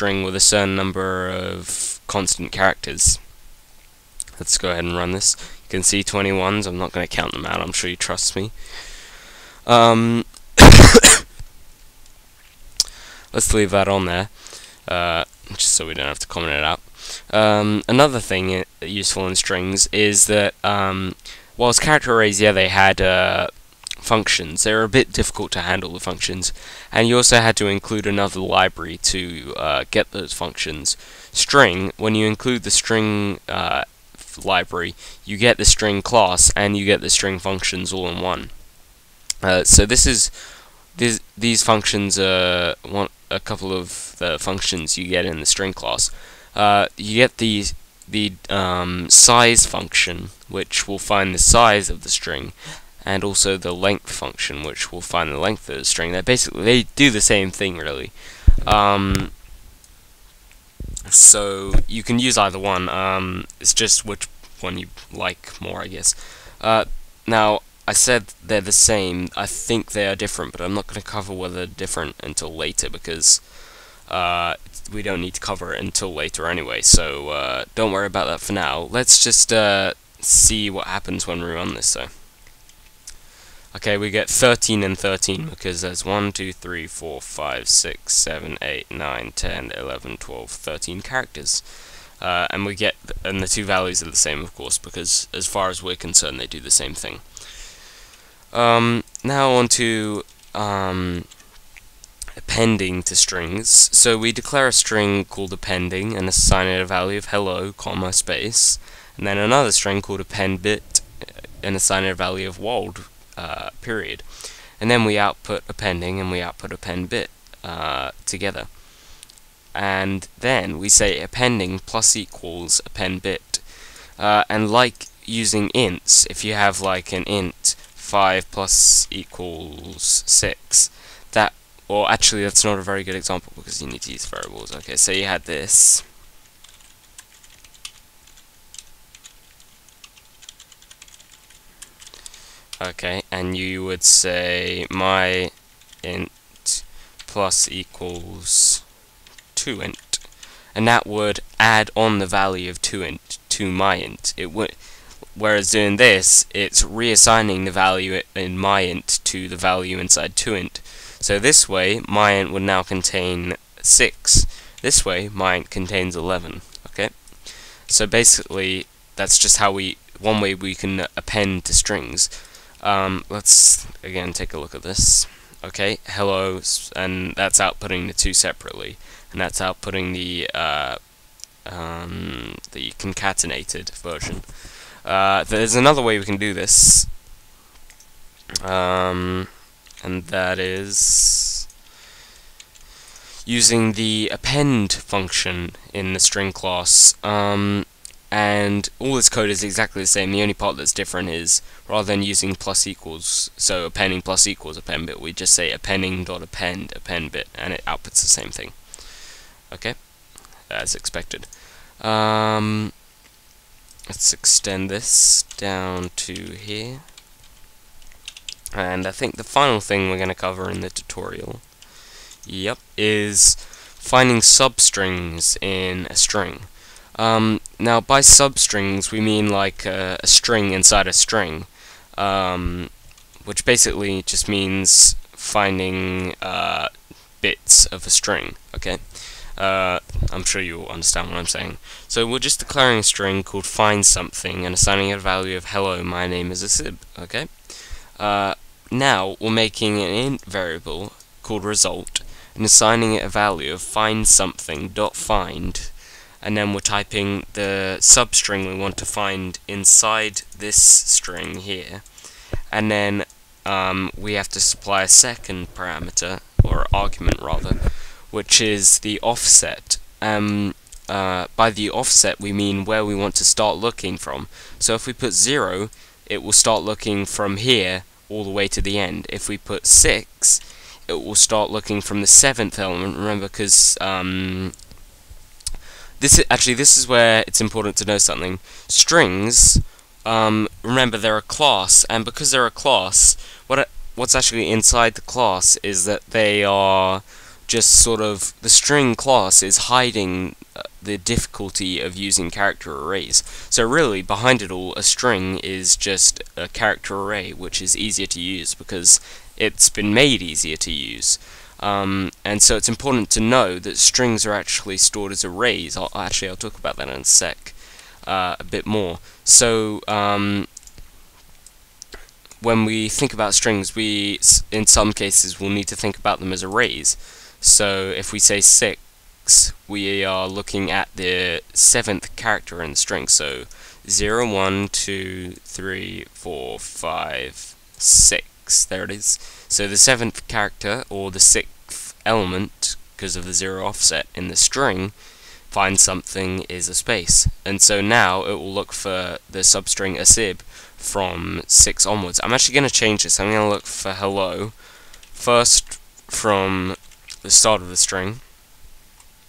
string with a certain number of constant characters. Let's go ahead and run this. You can see 21s. I'm not going to count them out. I'm sure you trust me. Let's leave that on there, just so we don't have to comment it out. Another thing useful in strings is that whilst character arrays, yeah, they had functions, they were a bit difficult to handle, the functions, and you also had to include another library to get those functions. String, when you include the string library, you get the string class and you get the string functions all in one. So these functions are a couple of the functions you get in the string class. You get the size function, which will find the size of the string, and also the length function, which will find the length of the string. They do the same thing, really. So you can use either one. It's just which one you like more, I guess. Now, I said they're the same. I think they are different, but I'm not going to cover whether they're different until later, because we don't need to cover it until later anyway, so don't worry about that for now. Let's just see what happens when we run this, though. Okay, we get 13 and 13, because there's 1, 2, 3, 4, 5, 6, 7, 8, 9, 10, 11, 12, 13 characters. And the two values are the same, of course, because as far as we're concerned, they do the same thing. Now on to appending to strings. So we declare a string called appending and assign it a value of hello, comma, space, and then another string called append bit and assign it a value of world, period. And then we output appending and we output append bit together. And then we say appending plus equals append bit. And like using ints, if you have like an int 5 plus equals 6, or actually that's not a very good example because you need to use variables. Okay, so you had this. Okay, and you would say my int plus equals 2int, and that would add on the value of 2int to my int. It would, whereas doing this, it's reassigning the value in my int to the value inside 2int. So this way, my int would now contain 6. This way, my int contains 11. Okay, so basically, that's just how one way we can append to strings. Let's again take a look at this. Okay, hello, and that's outputting the two separately, and that's outputting the concatenated version. There's another way we can do this, and that is using the append function in the string class. And all this code is exactly the same. The only part that's different is, rather than using plus equals, so appending plus equals append bit, we just say appending.append append bit, and it outputs the same thing. Okay, as expected. Let's extend this down to here. And I think the final thing we're going to cover in the tutorial, is finding substrings in a string. Now, by substrings, we mean like a string inside a string, which basically just means finding bits of a string, okay? I'm sure you'll understand what I'm saying. So we're just declaring a string called find something and assigning it a value of hello, my name is Asib, okay? Now we're making an int variable called result and assigning it a value of find something dot find, and then we're typing the substring we want to find inside this string here, and then we have to supply a second parameter, or argument rather, which is the offset. By the offset we mean where we want to start looking from. So if we put 0, it will start looking from here all the way to the end. If we put 6, it will start looking from the 7th element. Remember, because this is where it's important to know something. Strings, remember, they're a class, and because they're a class, what's actually inside the class is that they are just sort of, the string class is hiding the difficulty of using character arrays. So really, behind it all, a string is just a character array, which is easier to use because it's been made easier to use. And so it's important to know that strings are actually stored as arrays. I'll talk about that in a sec, a bit more. So when we think about strings, we, in some cases, will need to think about them as arrays. So if we say 6, we are looking at the 7th character in the string. So 0, 1, 2, 3, 4, 5, 6. There it is. So the 7th character, or the 6th element, because of the 0 offset in the string, find something is a space. And so now it will look for the substring asib from 6 onwards. I'm actually going to change this. I'm going to look for hello first from the start of the string.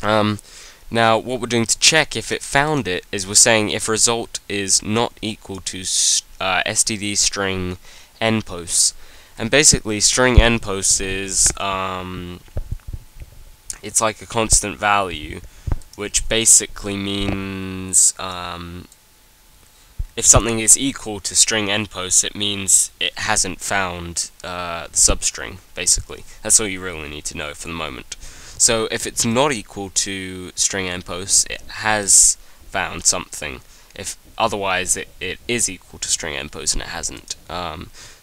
Now what we're doing to check if it found it is we're saying if result is not equal to std string endposts. And basically string endposts is it's like a constant value, which basically means if something is equal to string endposts, it means it hasn't found the substring, basically. That's all you really need to know for the moment. So if it's not equal to string endposts, it has found something. If otherwise, it is equal to string endposts and it hasn't.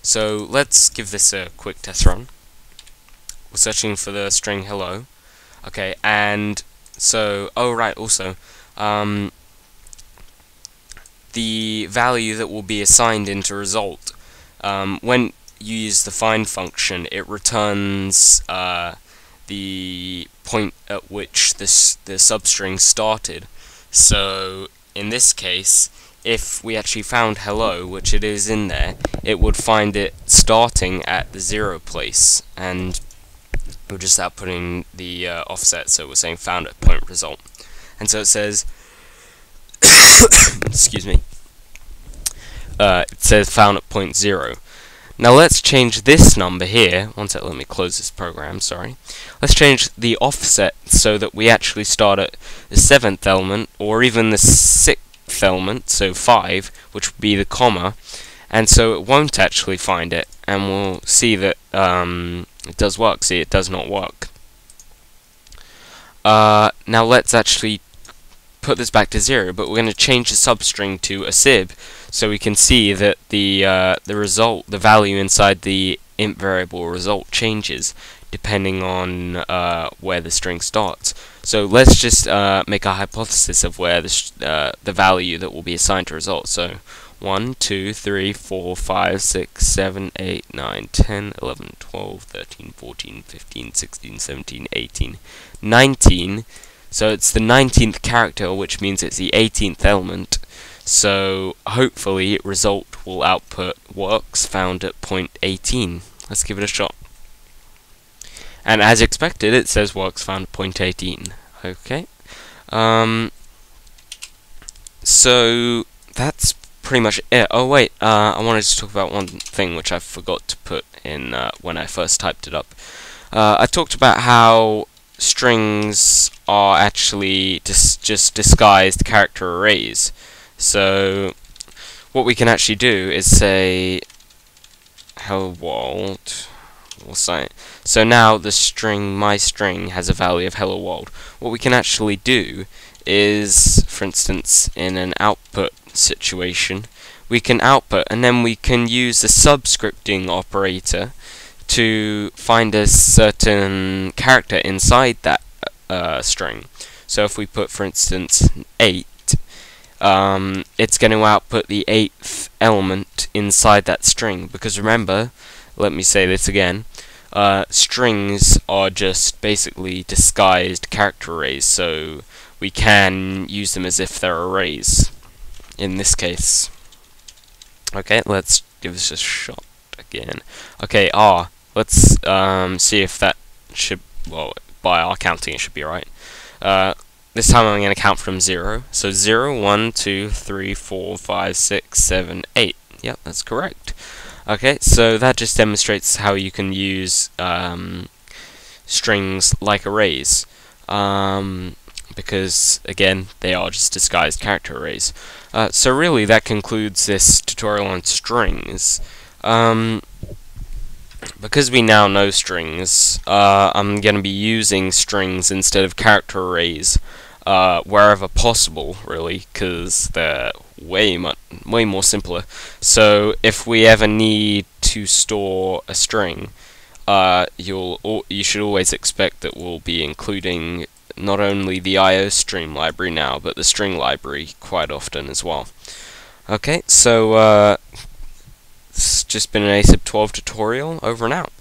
So let's give this a quick test run. We're searching for the string hello. Okay, and so, oh right, also, the value that will be assigned into result, when you use the find function, it returns the point at which the substring started. So in this case, if we actually found hello, which it is in there, it would find it starting at the 0 place, and we're just outputting the offset, so we're saying found at point result. And so it says excuse me, it says found at point 0. Now let's change this number here. One sec, let me close this program, sorry. Let's change the offset so that we actually start at the 7th element, or even the 6th element, so 5, which would be the comma, and so it won't actually find it, and we'll see that it does work. See, it does not work. Now let's actually put this back to 0, but we're going to change the substring to asib, so we can see that the result, the value inside the int variable result, changes depending on where the string starts. So let's just make a hypothesis of where the value that will be assigned to result. So 1, 2, 3, 4, 5, 6, 7, 8, 9, 10, 11, 12, 13, 14, 15, 16, 17, 18, 19. So it's the 19th character, which means it's the 18th element. So hopefully result will output works found at point 18. Let's give it a shot. And as expected, it says works found at point 18. Okay. So that's pretty much it. Oh wait, I wanted to talk about one thing which I forgot to put in when I first typed it up. I talked about how strings are actually just disguised character arrays. So what we can actually do is say hello world. So now the string my string has a value of hello world. What we can actually do is, for instance, in an output situation, we can output, and then we can use the subscripting operator to find a certain character inside that string. So if we put, for instance, 8, it's going to output the 8th element inside that string, because remember, let me say this again, strings are just basically disguised character arrays, so we can use them as if they're arrays in this case. Okay, let's give this a shot again. Okay, let's see if that should, well, by our counting it should be right. This time I'm going to count from 0. So 0, 1, 2, 3, 4, 5, 6, 7, 8. Yep, that's correct. Okay, so that just demonstrates how you can use strings like arrays, because again they are just disguised character arrays. So really that concludes this tutorial on strings. Because we now know strings, I'm going to be using strings instead of character arrays wherever possible, really, because they're way more simpler. So if we ever need to store a string, you should always expect that we'll be including not only the IOStream library now, but the string library quite often as well. Okay, so it's just been an A sub 12 tutorial. Over and out.